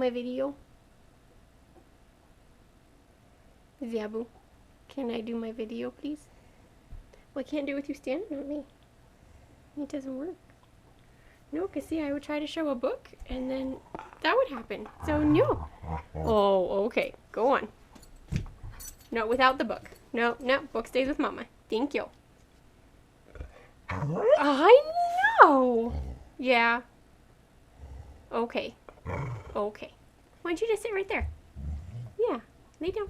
my video? Zabu, can I do my video, please? Well, I can't do it with you standing on me. It doesn't work. No, because see, I would try to show a book, and then that would happen. So, no. Oh, okay. Go on. No, without the book. No, no, book stays with Mama. Thank you. I know. Yeah. Okay. Okay. Why don't you just sit right there? Yeah. Lay down.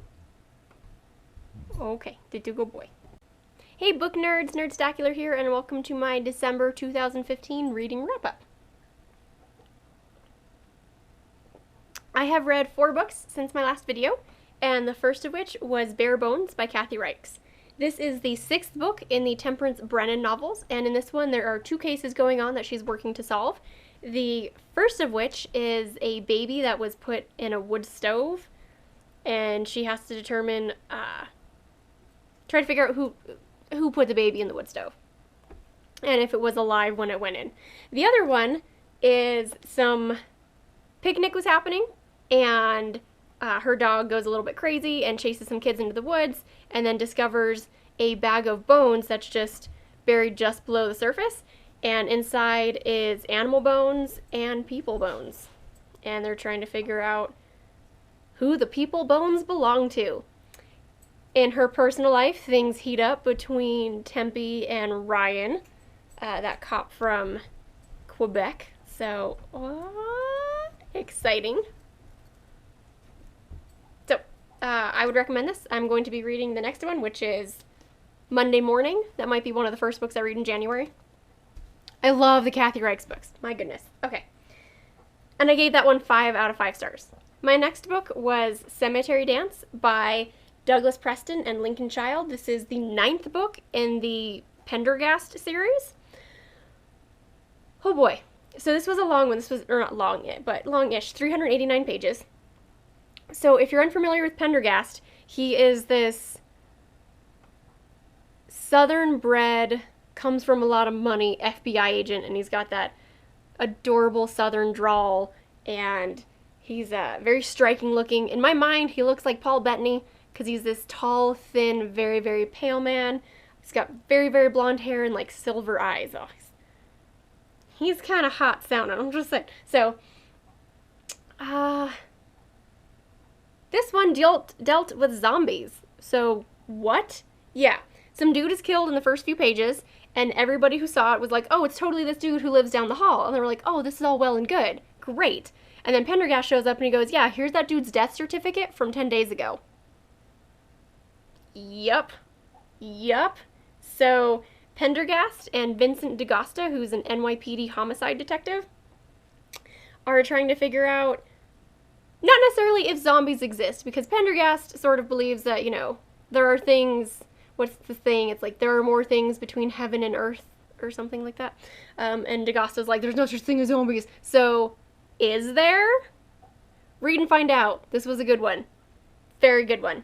Okay. Did you go boy? Hey book nerds, Nerdstacular here, and welcome to my December 2015 reading wrap-up. I have read 4 books since my last video, and the first of which was Bare Bones by Kathy Reichs. This is the 6th book in the Temperance Brennan novels, and in this one there are 2 cases going on that she's working to solve. The first of which is a baby that was put in a wood stove, and she has to determine, try to figure out who put the baby in the wood stove, and if it was alive when it went in. The other one is some picnic was happening, and her dog goes a little bit crazy and chases some kids into the woods, and then discovers a bag of bones that's just buried just below the surface, and inside is animal bones and people bones, and they're trying to figure out who the people bones belong to. In her personal life, things heat up between Tempe and Ryan, that cop from Quebec. So, exciting. So, I would recommend this. I'm going to be reading the next one, which is Monday Morning. That might be one of the first books I read in January. I love the Kathy Reichs books. My goodness. Okay. And I gave that one 5 out of 5 stars. My next book was Cemetery Dance by Douglas Preston and Lincoln Child. This is the 9th book in the Pendergast series. Oh boy. So this was a long one. This was, or not long yet, but longish, 389 pages. So if you're unfamiliar with Pendergast, he is this southern bred, comes from a lot of money FBI agent, and he's got that adorable southern drawl, and he's very striking looking. In my mind, he looks like Paul Bettany, because he's this tall, thin, very, very pale man. He's got very, very blonde hair and like silver eyes. Oh, he's kind of hot sounding, I'm just saying. So, this one dealt with zombies. So, what? Yeah. Some dude is killed in the first few pages, and everybody who saw it was like, oh, it's totally this dude who lives down the hall. And they were like, oh, this is all well and good. Great. And then Pendergast shows up and he goes, yeah, here's that dude's death certificate from 10 days ago. Yup. So, Pendergast and Vincent DaGosta, who's an NYPD homicide detective, are trying to figure out, not necessarily if zombies exist, because Pendergast sort of believes that, you know, there are things, what's the thing? It's like there are more things between heaven and earth, or something like that. And DaGosta's like, there's no such thing as zombies. So, is there? Read and find out. This was a good one. Very good one.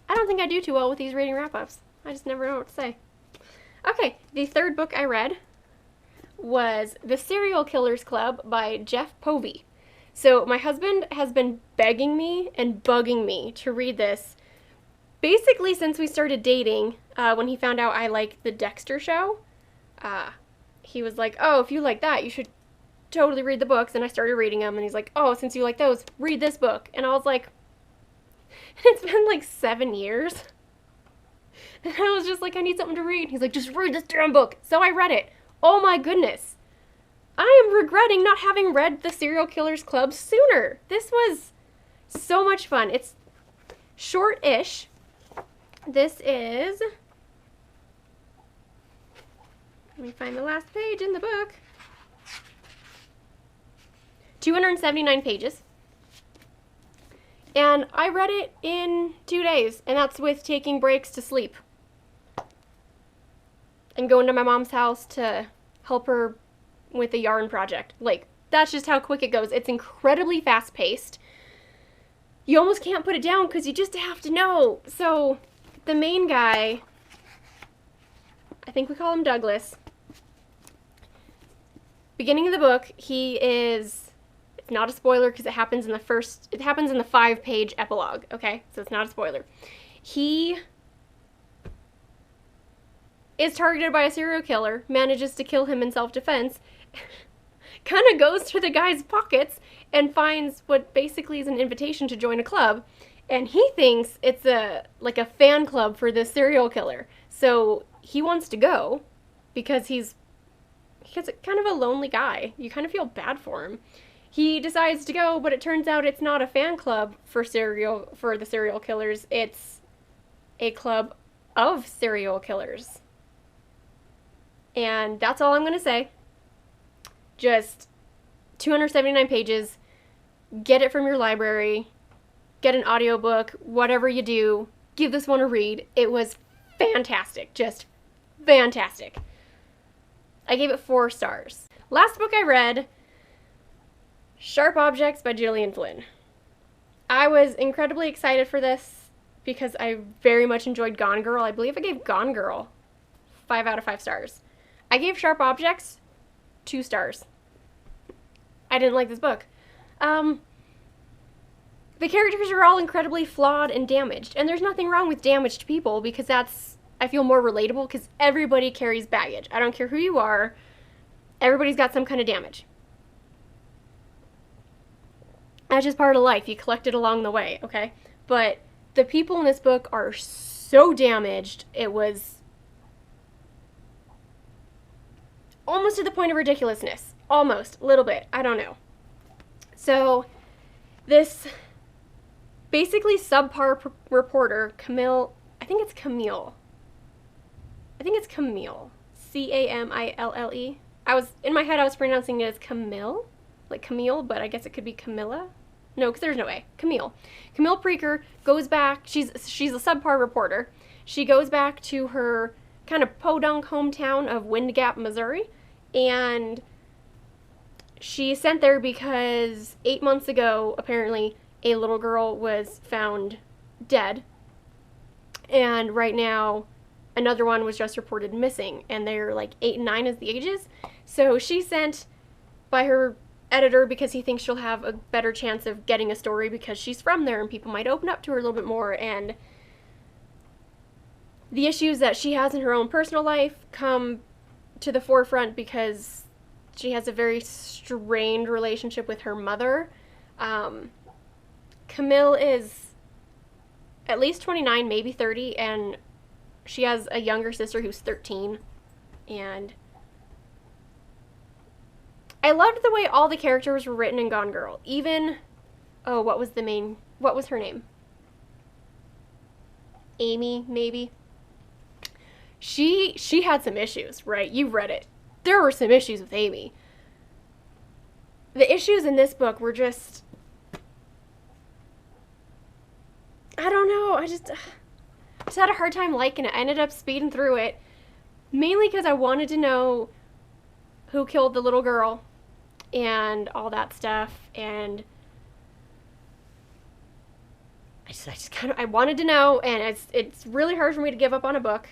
I don't think I do too well with these reading wrap-ups. I just never know what to say. Okay, the 3rd book I read was The Serial Killers Club by Jeff Povey. So my husband has been begging me and bugging me to read this basically since we started dating. When he found out I liked the Dexter show, he was like, oh, if you like that, you should totally read the books. And I started reading them, and he's like, oh, since you like those, read this book. And I was like, it's been like 7 years. And I was just like, I need something to read. He's like, just read this damn book. So I read it. Oh my goodness. I am regretting not having read The Serial Killers Club sooner. This was so much fun. It's short-ish. This is, let me find the last page in the book. 279 pages. And I read it in 2 days, and that's with taking breaks to sleep. And going to my mom's house to help her with a yarn project. Like, that's just how quick it goes. It's incredibly fast-paced. You almost can't put it down because you just have to know. So, the main guy, I think we call him Douglas. Beginning of the book, he is It's not a spoiler because it happens in the 5-page epilogue, okay? So it's not a spoiler. He is targeted by a serial killer, manages to kill him in self-defense, kind of goes through the guy's pockets and finds what basically is an invitation to join a club, and he thinks it's like a fan club for this serial killer. So he wants to go because he's kind of a lonely guy. You kind of feel bad for him. He decides to go, but it turns out it's not a fan club for the serial killers. It's a club of serial killers. And that's all I'm going to say. Just 279 pages. Get it from your library. Get an audiobook. Whatever you do, give this one a read. It was fantastic. Just fantastic. I gave it 4 stars. Last book I read, Sharp Objects by Gillian Flynn. I was incredibly excited for this because I very much enjoyed Gone Girl. I believe I gave Gone Girl 5 out of 5 stars. I gave Sharp Objects 2 stars. I didn't like this book. The characters are all incredibly flawed and damaged, and there's nothing wrong with damaged people because that's, I feel, more relatable because everybody carries baggage. I don't care who you are, everybody's got some kind of damage. That's just part of life. You collect it along the way, okay? But the people in this book are so damaged, it was almost to the point of ridiculousness. Almost. A little bit. I don't know. So, this basically subpar reporter, Camille, I think it's Camille. C-A-M-I-L-L-E. In my head, I was pronouncing it as Camille, like Camille, but I guess it could be Camilla. No, because there's no way. Camille Preaker goes back. She's a subpar reporter. She goes back to her kind of podunk hometown of Wind Gap, Missouri, and she sent there because 8 months ago, apparently, a little girl was found dead, and right now another one was just reported missing, and they're like 8 and 9 as the ages. So she's sent by her editor because he thinks she'll have a better chance of getting a story because she's from there and people might open up to her a little bit more, and the issues that she has in her own personal life come to the forefront because she has a very strained relationship with her mother. Camille is at least 29, maybe 30, and she has a younger sister who's 13, and I loved the way all the characters were written in Gone Girl. Even, what was her name? Amy, maybe? She had some issues, right? You've read it. There were some issues with Amy. The issues in this book were just, I don't know, I just had a hard time liking it. I ended up speeding through it, mainly because I wanted to know who killed the little girl and all that stuff, and I wanted to know, and it's really hard for me to give up on a book.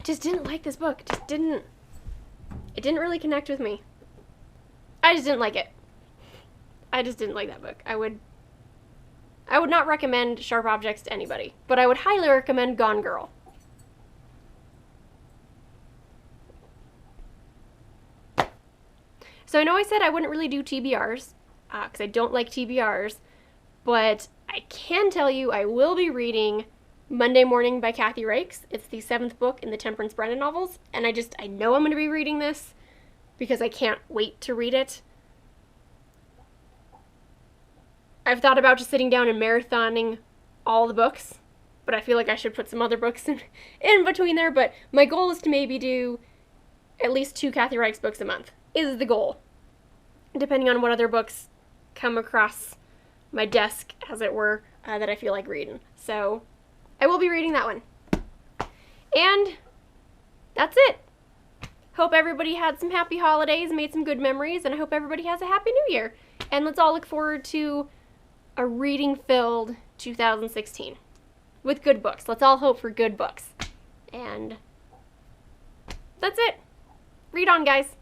Just didn't like this book. It didn't really connect with me. I just didn't like it. I just didn't like that book. I would not recommend Sharp Objects to anybody, but I would highly recommend Gone Girl. So I know I said I wouldn't really do TBRs, because I don't like TBRs, but I can tell you I will be reading Monday Morning by Kathy Reichs. It's the 7th book in the Temperance Brennan novels, and I know I'm going to be reading this because I can't wait to read it. I've thought about just sitting down and marathoning all the books, but I feel like I should put some other books in between there, but my goal is to maybe do at least 2 Kathy Reichs books a month, is the goal, depending on what other books come across my desk, as it were, that I feel like reading. So I will be reading that one. And that's it. Hope everybody had some happy holidays, made some good memories, and I hope everybody has a happy new year. And let's all look forward to a reading-filled 2016 with good books. Let's all hope for good books. And that's it. Read on, guys.